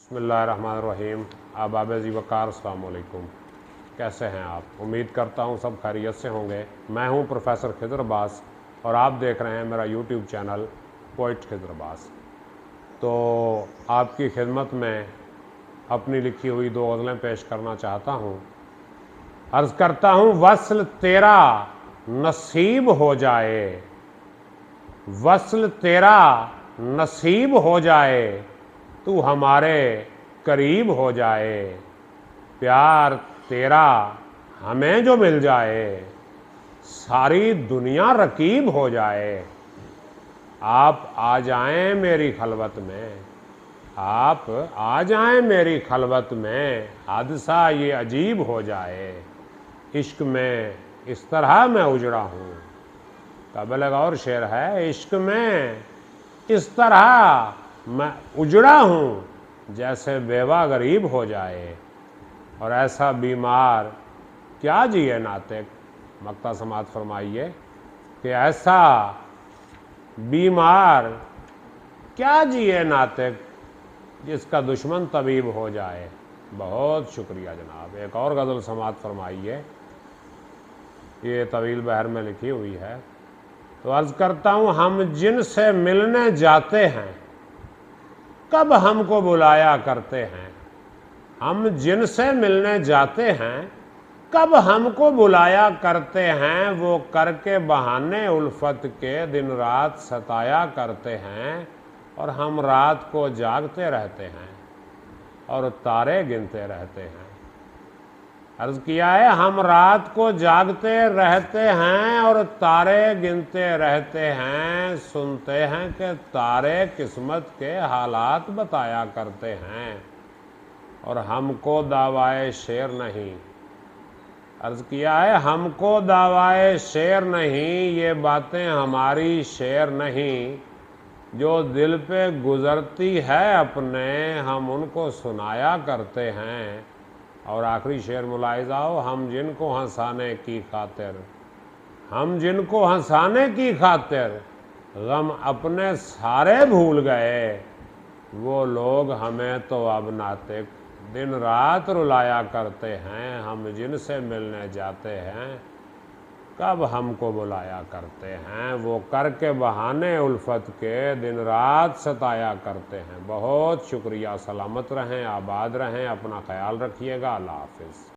बिस्मिल्लाहिर्रहमानिर्रहीम। अहबाब ज़ी वक़ार, अस्सलाम वालेकुम। कैसे हैं आप? उम्मीद करता हूँ सब खैरियत से होंगे। मैं हूँ प्रोफेसर खिज़र अब्बास और आप देख रहे हैं मेरा YouTube channel poet Khizar Abbas. तो आपकी खिदमत में अपनी लिखी हुई दो गज़लें पेश करना चाहता हूँ। अर्ज़ करता हूँ, वस्ल तेरा नसीब हो जाए, वस्ल तेरा नसीब हो जाए, तू हमारे करीब हो जाए, प्यार तेरा हमें जो मिल जाए, सारी दुनिया रकीब हो जाए। आप आ जाएं मेरी खलवत में, आप आ जाएं मेरी खलवत में, हादसा ये अजीब हो जाए। इश्क में इस तरह मैं उजड़ा हूँ, काबिल गौर शेर है। इश्क में इस तरह मैं उजड़ा हूँ जैसे बेवा गरीब हो जाए, और ऐसा बीमार क्या जिए नातिक। मक्ता समात फरमाइए कि ऐसा बीमार क्या जिए नातिक जिसका दुश्मन तबीब हो जाए। बहुत शुक्रिया जनाब। एक और गज़ल समात फरमाइए, ये तवील बहर में लिखी हुई है। तो अर्ज़ करता हूँ, हम जिनसे मिलने जाते हैं कब हमको बुलाया करते हैं। हम जिनसे मिलने जाते हैं कब हमको बुलाया करते हैं, वो करके बहाने उल्फत के दिन रात सताया करते हैं, और हम रात को जागते रहते हैं और तारे गिनते रहते हैं। अर्ज़ किया है, हम रात को जागते रहते हैं और तारे गिनते रहते हैं, सुनते हैं कि तारे किस्मत के हालात बताया करते हैं, और हमको दावाए शेर नहीं। अर्ज़ किया है, हमको दावाए शेर नहीं, ये बातें हमारी शेर नहीं, जो दिल पे गुज़रती है अपने हम उनको सुनाया करते हैं। और आखिरी शेर मुलाहिज़ा हो, हम जिनको हंसाने की खातिर, हम जिनको हंसाने की खातिर गम अपने सारे भूल गए, वो लोग हमें तो अब नातिक दिन रात रुलाया करते हैं। हम जिनसे मिलने जाते हैं कब हमको बुलाया करते हैं, वो करके बहाने उल्फत के दिन रात सताया करते हैं। बहुत शुक्रिया। सलामत रहें, आबाद रहें, अपना ख्याल रखिएगा। अल्लाह हाफ़िज़।